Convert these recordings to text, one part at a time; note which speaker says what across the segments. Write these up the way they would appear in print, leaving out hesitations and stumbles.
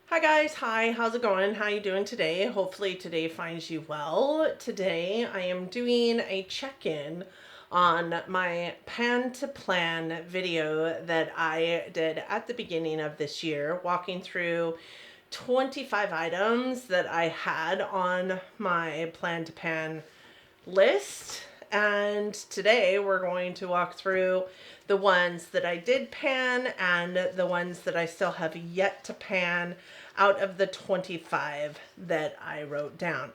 Speaker 1: Hi guys, hi, how's it going? How you doing today? Hopefully today finds you well. Today I am doing a check-in on my pan to plan video that I did at the beginning of this year, walking through 25 items that I had on my plan to pan list. And today we're going to walk through the ones that I did pan and the ones that I still have yet to pan out of the 25 that I wrote down.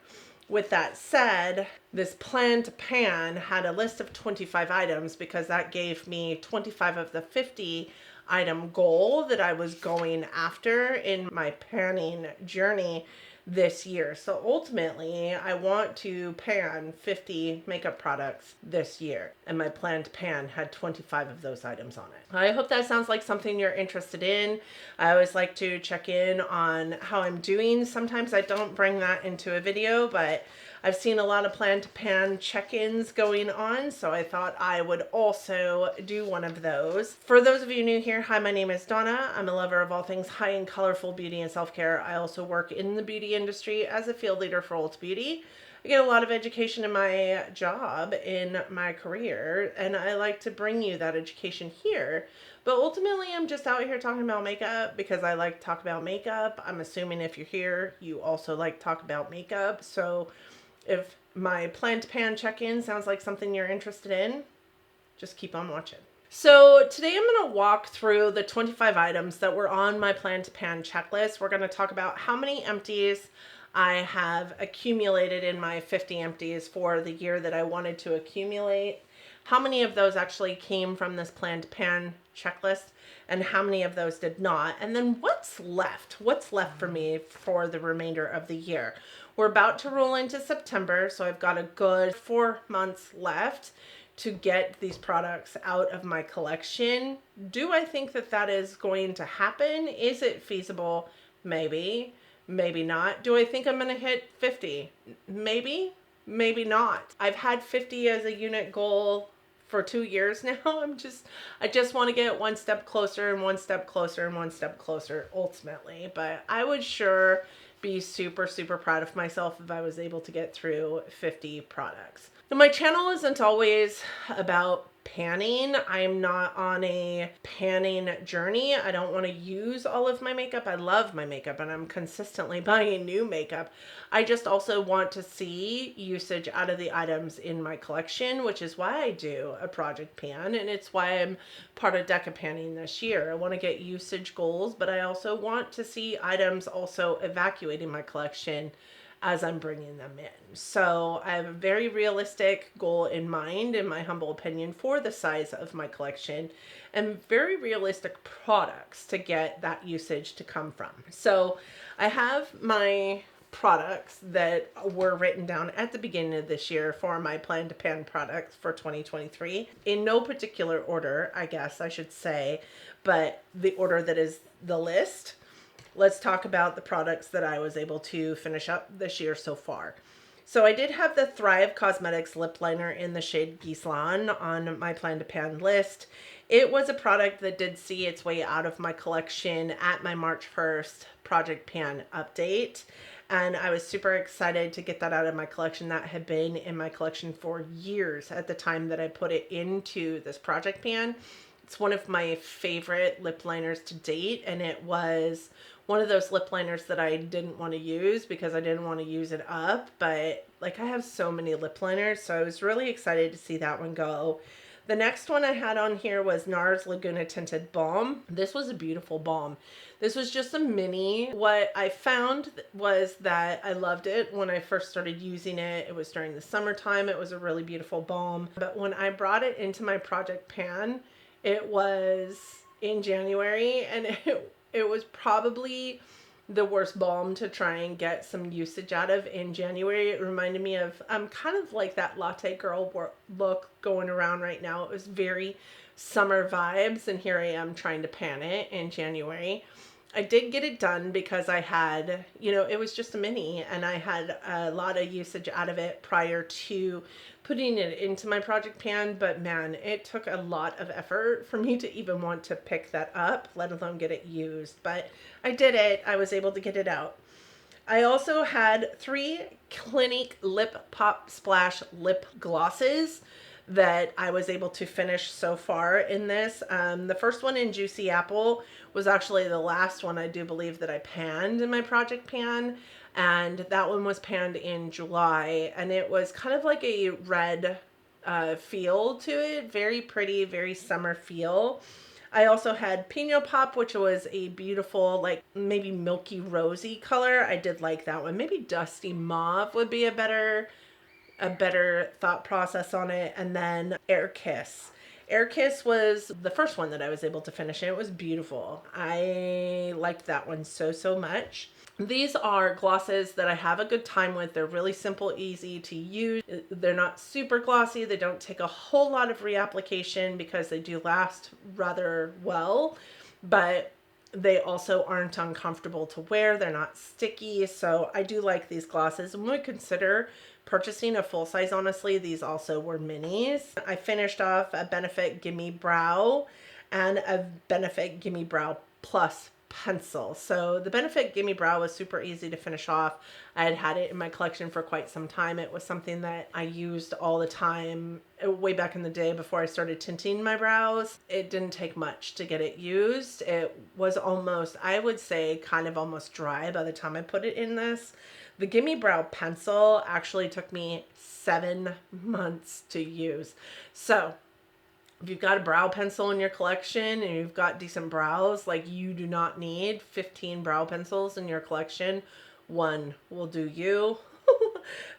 Speaker 1: With that said, this plan to pan had a list of 25 items because that gave me 25 of the 50 item goal that I was going after in my panning journey this year. So ultimately, I want to pan 50 makeup products this year, and my planned pan had 25 of those items on it. I hope that sounds like something you're interested in. I always like to check in on how I'm doing. Sometimes I don't bring that into a video, but I've seen a lot of plan to pan check-ins going on, so I thought I would also do one of those. For those of you new here, hi, my name is Donna. I'm a lover of all things high and colorful beauty and self-care. I also work in the beauty industry as a field leader for Ulta Beauty. I get a lot of education in my job, in my career, and I like to bring you that education here. But ultimately, I'm just out here talking about makeup because I like to talk about makeup. I'm assuming if you're here, you also like to talk about makeup. So if my plan to pan check-in sounds like something you're interested in, just keep on watching. So today I'm going to walk through the 25 items that were on my plan to pan checklist. We're going to talk about how many empties I have accumulated in my 50 empties for the year that I wanted to accumulate, how many of those actually came from this plan to pan checklist, and how many of those did not, and then what's left for me for the remainder of the year. We're about to roll into September, so I've got a good 4 months left to get these products out of my collection. Do I think that that is going to happen? Is it feasible? Maybe, maybe not. Do I think I'm going to hit 50? Maybe, maybe not. I've had 50 as a unit goal for 2 years now. I just want to get one step closer and one step closer and one step closer ultimately. But I would sure be super, super proud of myself if I was able to get through 50 products. Now, my channel isn't always about panning. I'm not on a panning journey. I don't want to use all of my makeup. I love my makeup and I'm consistently buying new makeup. I just also want to see usage out of the items in my collection, which is why I do a project pan, and it's why I'm part of Deca Panning this year. I want to get usage goals, but I also want to see items also evacuating my collection as I'm bringing them in. So I have a very realistic goal in mind, in my humble opinion, for the size of my collection and very realistic products to get that usage to come from. So I have my products that were written down at the beginning of this year for my plan to pan products for 2023 in no particular order, I guess I should say, but the order that is the list. Let's talk about the products that I was able to finish up this year so far. So I did have the Thrive Cosmetics lip liner in the shade Gislon on my plan to pan list. It was a product that did see its way out of my collection at my March 1st project pan update. And I was super excited to get that out of my collection. That had been in my collection for years at the time that I put it into this project pan. It's one of my favorite lip liners to date, and it was one of those lip liners that I didn't want to use because I didn't want to use it up, but like I have so many lip liners, so I was really excited to see that one go. The next one I had on here was NARS Laguna Tinted Balm. This was a beautiful balm. This was just a mini. What I found was that I loved it when I first started using it. It was during the summertime. It was a really beautiful balm. But when I brought it into my project pan, it was in January, and it was probably the worst balm to try and get some usage out of in January. It reminded me of kind of like that latte girl look going around right now. It was very summer vibes, and here I am trying to pan it in January. I did get it done because I had, it was just a mini and I had a lot of usage out of it prior to putting it into my project pan. But man, it took a lot of effort for me to even want to pick that up, let alone get it used. But I did it. I was able to get it out. I also had 3 Clinique Pop Splash lip glosses that I was able to finish so far in this. The first one in Juicy Apple was actually the last one I do believe that I panned in my project pan. And that one was panned in July. And it was kind of like a red feel to it. Very pretty, very summer feel. I also had Pino Pop, which was a beautiful, like maybe milky rosy color. I did like that one. Maybe dusty mauve would be a better thought process on it. And then Air Kiss. Air Kiss was the first one that I was able to finish, and it was beautiful. I liked that one so much. These are glosses that I have a good time with. They're really simple, easy to use. They're not super glossy. They don't take a whole lot of reapplication because they do last rather well, but they also aren't uncomfortable to wear. They're not sticky. So I do like these glosses and would consider purchasing a full size. Honestly, these also were minis. I finished off a Benefit Gimme Brow and a Benefit Gimme Brow Plus pencil. So the Benefit Gimme Brow was super easy to finish off. I had had it in my collection for quite some time. It was something that I used all the time way back in the day before I started tinting my brows. It didn't take much to get it used. It was almost, I would say, kind of almost dry by the time I put it in this. The Gimme Brow pencil actually took me 7 months to use. So if you've got a brow pencil in your collection and you've got decent brows, like, you do not need 15 brow pencils in your collection. One will do you.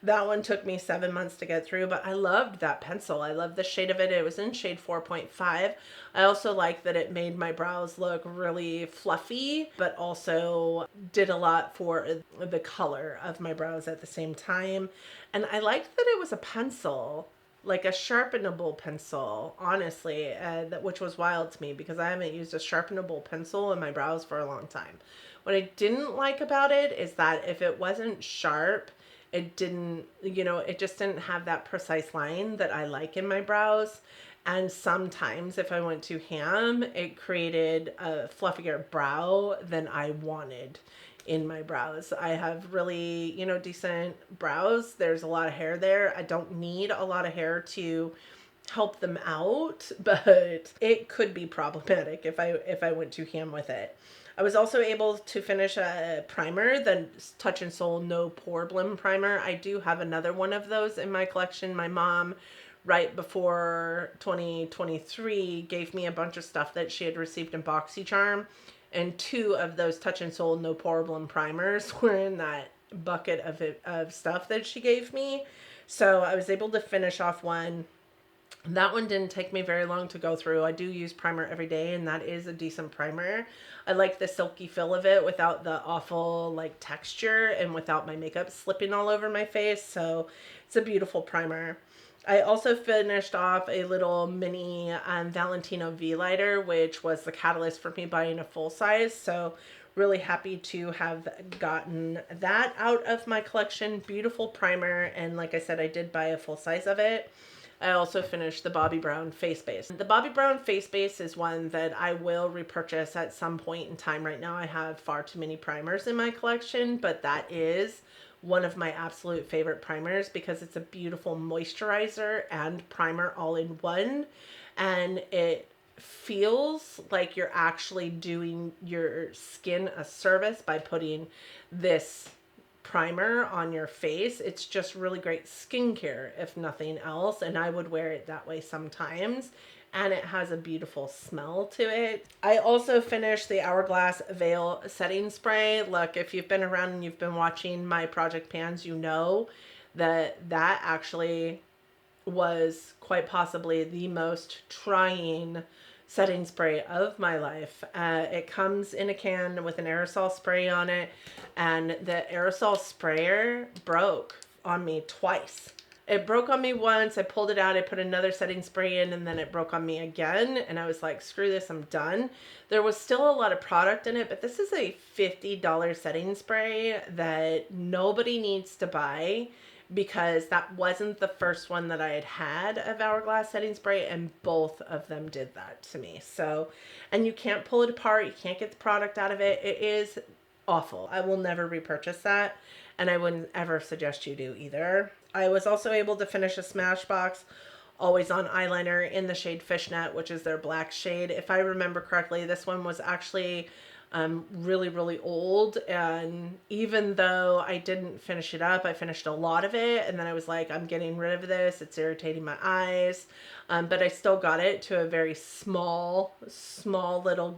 Speaker 1: That one took me 7 months to get through, but I loved that pencil. I loved the shade of it. It was in shade 4.5. I also like that it made my brows look really fluffy, but also did a lot for the color of my brows at the same time. And I liked that it was a pencil, like a sharpenable pencil, honestly, which was wild to me because I haven't used a sharpenable pencil in my brows for a long time. What I didn't like about it is that if it wasn't sharp, it didn't, it just didn't have that precise line that I like in my brows. And sometimes if I went too ham, it created a fluffier brow than I wanted in my brows. I have really, decent brows. There's a lot of hair there. I don't need a lot of hair to help them out, but it could be problematic if I went too ham with it. I was also able to finish a primer, the Touch and Soul No Pore Blem primer. I do have another one of those in my collection. My mom, right before 2023, gave me a bunch of stuff that she had received in BoxyCharm, and 2 of those Touch and Soul No Pore Blem primers were in that bucket of stuff that she gave me. So I was able to finish off one. That one didn't take me very long to go through. I do use primer every day, and that is a decent primer. I like the silky feel of it without the awful texture and without my makeup slipping all over my face. So it's a beautiful primer. I also finished off a little mini Valentino V lighter, which was the catalyst for me buying a full size. So really happy to have gotten that out of my collection. Beautiful primer. And like I said, I did buy a full size of it. I also finished the Bobbi Brown face base. The Bobbi Brown face base is one that I will repurchase at some point in time. Right now I have far too many primers in my collection, but that is one of my absolute favorite primers because it's a beautiful moisturizer and primer all in one. And it feels like you're actually doing your skin a service by putting this primer on your face. It's just really great skincare, if nothing else, and I would wear it that way sometimes. And it has a beautiful smell to it. I also finished the Hourglass Veil Setting Spray. Look, if you've been around and you've been watching my project pans, you know that actually was quite possibly the most trying setting spray of my life. It comes in a can with an aerosol spray on it, and the aerosol sprayer broke on me twice. It broke on me once. I pulled it out. I put another setting spray in, and then it broke on me again. And I was like, screw this, I'm done. There was still a lot of product in it, but this is a $50 setting spray that nobody needs to buy, because that wasn't the first one that I had of Hourglass setting spray, and both of them did that to me. So, and you can't pull it apart. You can't get the product out of it. It is awful. I will never repurchase that, and I wouldn't ever suggest you do either. I was also able to finish a Smashbox Always On eyeliner in the shade Fishnet, which is their black shade. If I remember correctly, this one was actually really, really old. And even though I didn't finish it up, I finished a lot of it. And then I was like, I'm getting rid of this. It's irritating my eyes. But I still got it to a very small little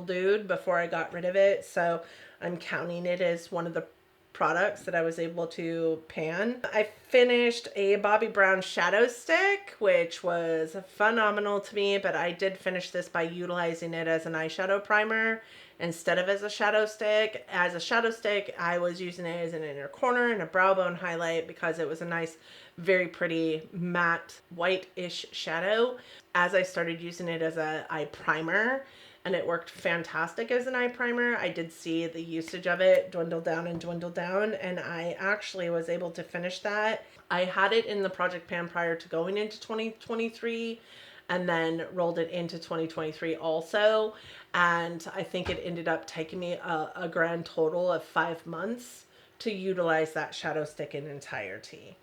Speaker 1: dude before I got rid of it. So I'm counting it as one of the products that I was able to pan. I finished a Bobbi Brown shadow stick, which was phenomenal to me, but I did finish this by utilizing it as an eyeshadow primer instead of as a shadow stick. As a shadow stick, I was using it as an inner corner and a brow bone highlight because it was a nice, very pretty matte white-ish shadow. As I started using it as an eye primer, and it worked fantastic as an eye primer, I did see the usage of it dwindle down, and I actually was able to finish that. I had it in the project pan prior to going into 2023, and then rolled it into 2023 also, and I think it ended up taking me a grand total of 5 months to utilize that shadow stick in entirety.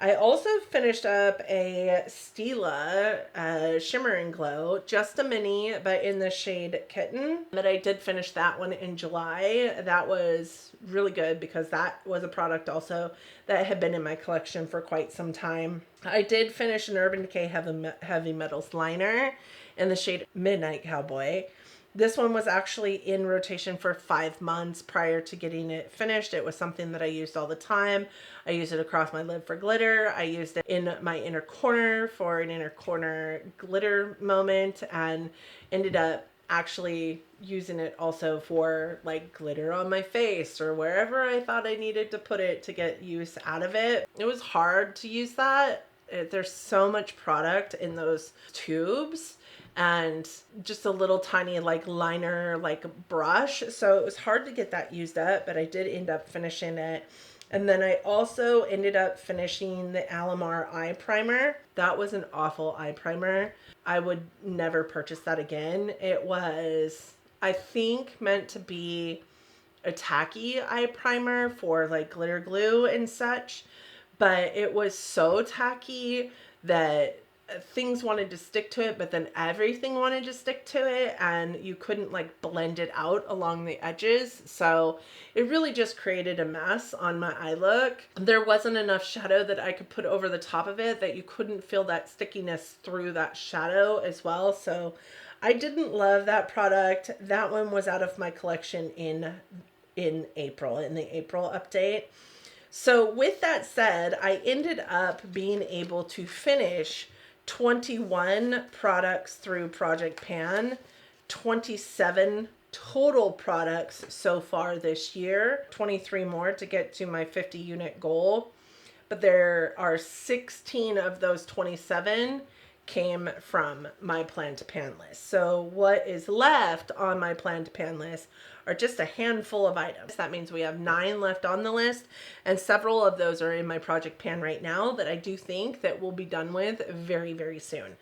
Speaker 1: I also finished up a Stila Shimmer and Glow, just a mini, but in the shade Kitten. But I did finish that one in July. That was really good because that was a product also that had been in my collection for quite some time. I did finish an Urban Decay Heavy Metals liner in the shade Midnight Cowboy. This one was actually in rotation for 5 months prior to getting it finished. It was something that I used all the time. I used it across my lid for glitter. I used it in my inner corner for an inner corner glitter moment, and ended up actually using it also for like glitter on my face or wherever I thought I needed to put it to get use out of it. It was hard to use that. There's so much product in those tubes, and just a little tiny like liner like brush, so it was hard to get that used up, but I did end up finishing it. And then I also ended up finishing the Alamar eye primer. That was an awful eye primer. I would never purchase that again. It was, I think, meant to be a tacky eye primer for like glitter glue and such, but it was so tacky that things wanted to stick to it, but then everything wanted to stick to it, and you couldn't like blend it out along the edges. So it really just created a mess on my eye look. There wasn't enough shadow that I could put over the top of it that you couldn't feel that stickiness through that shadow as well. So I didn't love that product. That one was out of my collection in April, in the April update. So with that said, I ended up being able to finish 21 products through Project Pan, 27 total products so far this year, 23 more to get to my 50 unit goal. But there are 16 of those 27 came from my plan to pan list. So what is left on my plan to pan list are just a handful of items. That means we have 9 left on the list, and several of those are in my project pan right now that I do think that we'll be done with very, very soon.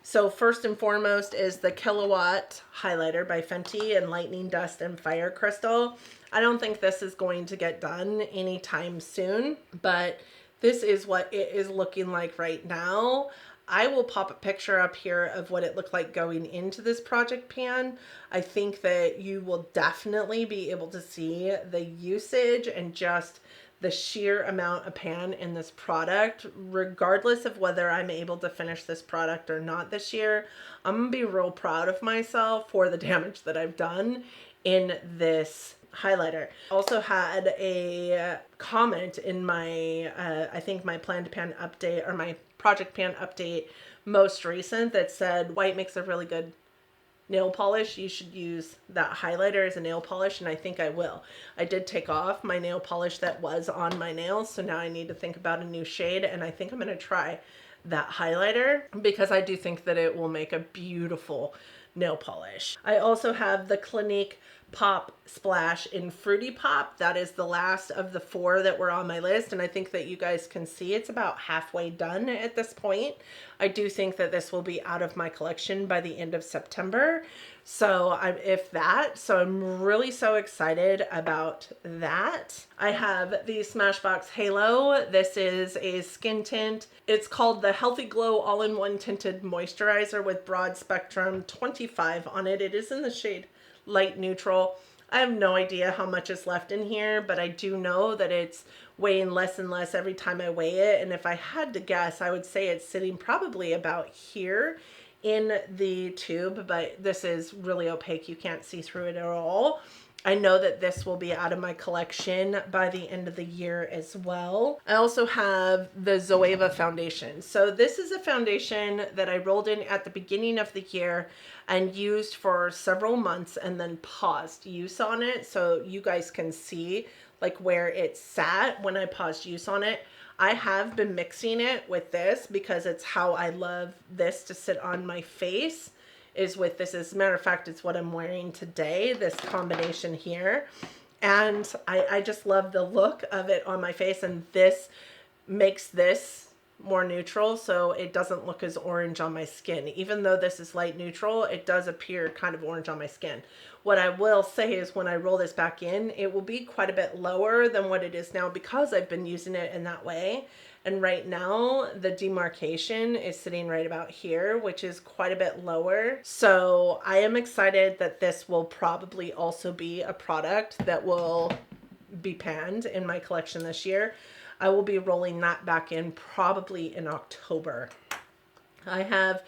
Speaker 1: So first and foremost is the Kilowatt highlighter by Fenty in Lightning Dust and Fire Crystal. I don't think this is going to get done anytime soon, but this is what it is looking like right now. I will pop a picture up here of what it looked like going into this project pan. I think that you will definitely be able to see the usage and just the sheer amount of pan in this product, regardless of whether I'm able to finish this product or not this year. I'm gonna be real proud of myself for the damage that I've done in this highlighter. Also had a comment in my, I think my plan to pan update, or my project pan update most recent, that said white makes a really good nail polish, you should use that highlighter as a nail polish, and I think I will. I did take off my nail polish that was on my nails, so now I need to think about a new shade, and I think I'm going to try that highlighter because I do think that it will make a beautiful nail polish. I also have the Clinique Pop Splash in Fruity Pop. That is the last of the 4 that were on my list, and I think that you guys can see it's about halfway done at this point. I do think that this will be out of my collection by the end of September. So I'm really so excited about that. I have the Smashbox Halo. This is a skin tint. It's called the Healthy Glow All-in-One Tinted Moisturizer with Broad Spectrum 25 on it. It is in the shade Light Neutral. I have no idea how much is left in here, but I do know that it's weighing less and less every time I weigh it. And if I had to guess, I would say it's sitting probably about here in the tube, but this is really opaque. You can't see through it at all. I know that this will be out of my collection by the end of the year as well. I also have the Zoeva Foundation. So this is a foundation that I rolled in at the beginning of the year and used for several months and then paused use on it so you guys can see like where it sat when I paused use on it. I have been mixing it with this because it's how I love this to sit on my face, is with this. As a matter of fact, it's what I'm wearing today, this combination here. And I just love the look of it on my face, and this makes this more neutral so it doesn't look as orange on my skin. Even though this is light neutral, it does appear kind of orange on my skin. What I will say is when I roll this back in, it will be quite a bit lower than what it is now because I've been using it in that way. And right now the demarcation is sitting right about here, which is quite a bit lower. So I am excited that this will probably also be a product that will be panned in my collection this year. I will be rolling that back in probably in October. I have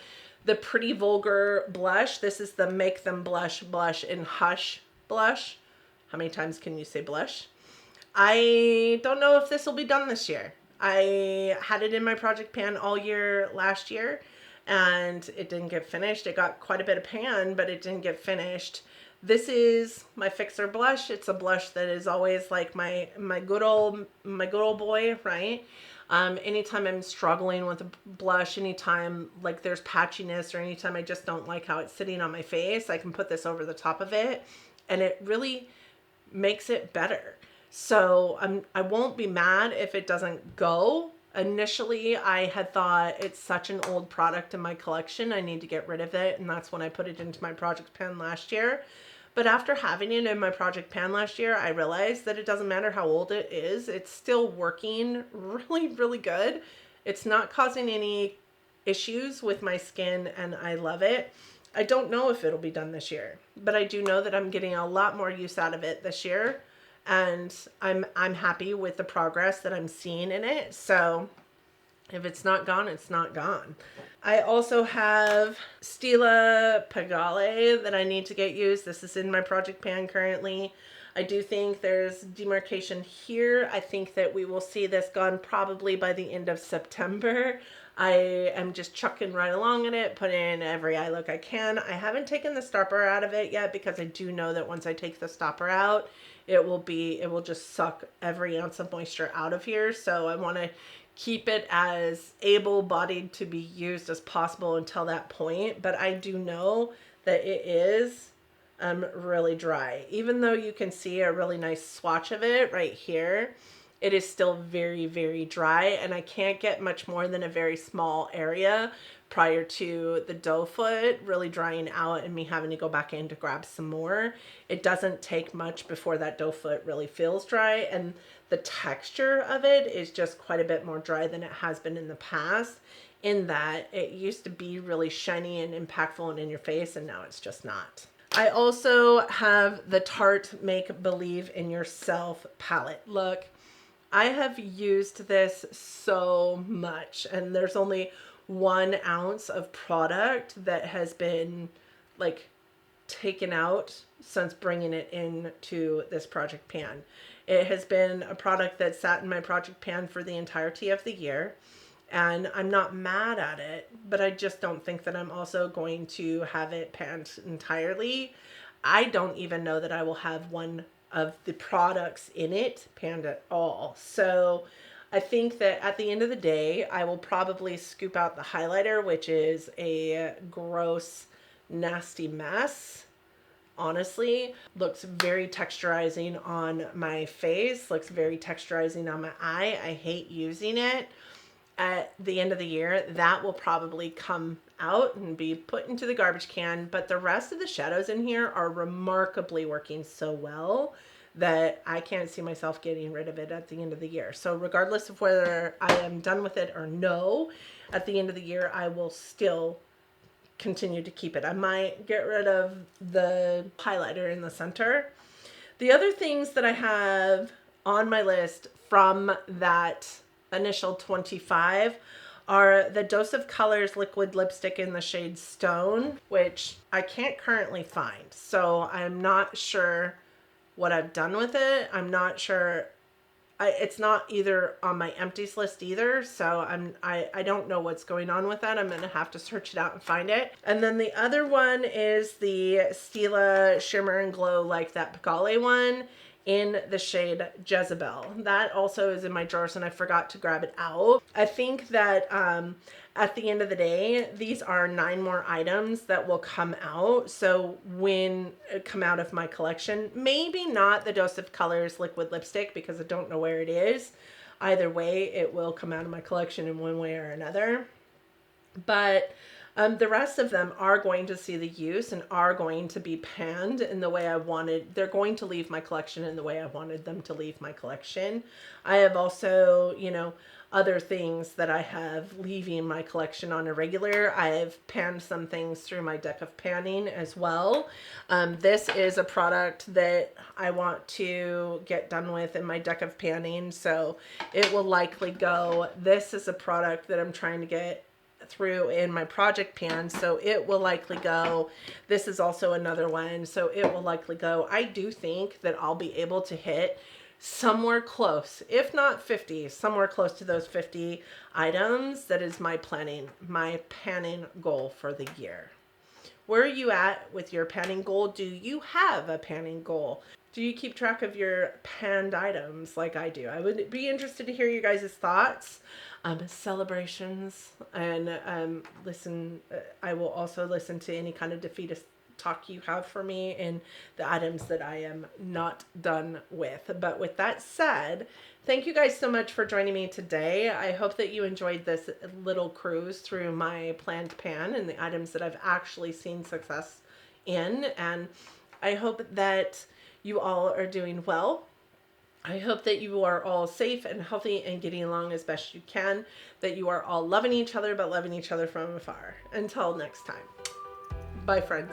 Speaker 1: the Pretty Vulgar blush. This is the Make Them Blush in Hush blush. How many times can you say blush? I don't know if this will be done this year. I had it in my project pan all year last year and it didn't get finished. It got quite a bit of pan, but it didn't get finished. This is my fixer blush. It's a blush that is always like my good old boy, right? Anytime I'm struggling with a blush, anytime like there's patchiness or anytime I just don't like how it's sitting on my face, I can put this over the top of it and it really makes it better. So I won't be mad if it doesn't go. Initially, I had thought it's such an old product in my collection, I need to get rid of it, and that's when I put it into my project pan last year. But after having it in my project pan last year, I realized that it doesn't matter how old it is. It's still working really, really good. It's not causing any issues with my skin and I love it. I don't know if it'll be done this year, but I do know that I'm getting a lot more use out of it this year. And I'm happy with the progress that I'm seeing in it. So if it's not gone, it's not gone. I also have Stila Pomade that I need to get used. This is in my project pan currently. I do think there's demarcation here. I think that we will see this gone probably by the end of September. I am just chucking right along in it, putting in every eye look I can. I haven't taken the stopper out of it yet because I do know that once I take the stopper out, it will just suck every ounce of moisture out of here. So I want to keep it as able-bodied to be used as possible until that point. But I do know that it is really dry. Even though you can see a really nice swatch of it right here, it is still very, very dry, and I can't get much more than a very small area prior to the doe foot really drying out and me having to go back in to grab some more. It doesn't take much before that doe foot really feels dry, and the texture of it is just quite a bit more dry than it has been in the past, in that it used to be really shiny and impactful and in your face, and now it's just not. I also have the Tarte Make Believe in Yourself palette. Look, I have used this so much, and there's only 1 ounce of product that has been like taken out since bringing it into this project pan. It has been a product that sat in my project pan for the entirety of the year, and I'm not mad at it, but I just don't think that I'm also going to have it panned entirely. I don't even know that I will have one of the products in it panned at all. So I think that at the end of the day, I will probably scoop out the highlighter, which is a gross, nasty mess. Honestly, looks very texturizing on my face, looks very texturizing on my eye. I hate using it. At the end of the year, that will probably come out and be put into the garbage can, but the rest of the shadows in here are remarkably working so well that I can't see myself getting rid of it at the end of the year. So regardless of whether I am done with it or no, at the end of the year, I will still continue to keep it. I might get rid of the highlighter in the center. The other things that I have on my list from that initial 25 are the Dose of Colors liquid lipstick in the shade Stone, which I can't currently find. So I'm not sure what I've done with it. I'm not sure. It's not either on my empties list either, so I don't know what's going on with that. I'm gonna have to search it out and find it. And then the other one is the Stila Shimmer and Glow Like That Picale one in the shade Jezebel. That also is in my drawers and I forgot to grab it out. I think that at the end of the day, these are 9 more items that will come out. So when it come out of my collection, maybe not the Dose of Colors liquid lipstick because I don't know where it is. Either way, it will come out of my collection in one way or another. But the rest of them are going to see the use and are going to be panned in the way I wanted. They're going to leave my collection in the way I wanted them to leave my collection. I have also, you know, other things that I have leaving my collection on a regular. I have panned some things through my deck of panning as well. This is a product that I want to get done with in my deck of panning, so it will likely go. This is a product that I'm trying to get through in my project pan, so it will likely go. This is also another one, so it will likely go. I do think that I'll be able to hit somewhere close, if not 50, somewhere close to those 50 items. That is my panning goal for the year. Where are you at with your panning goal? Do you have a panning goal? Do you keep track of your panned items like I do? I would be interested to hear you guys' thoughts, celebrations, and listen. I will also listen to any kind of defeatist talk you have for me and the items that I am not done with. But with that said, thank you guys so much for joining me today. I hope that you enjoyed this little cruise through my planned pan and the items that I've actually seen success in. And I hope that you all are doing well. I hope that you are all safe and healthy and getting along as best you can, that you are all loving each other, but loving each other from afar. Until next time. Bye, friends.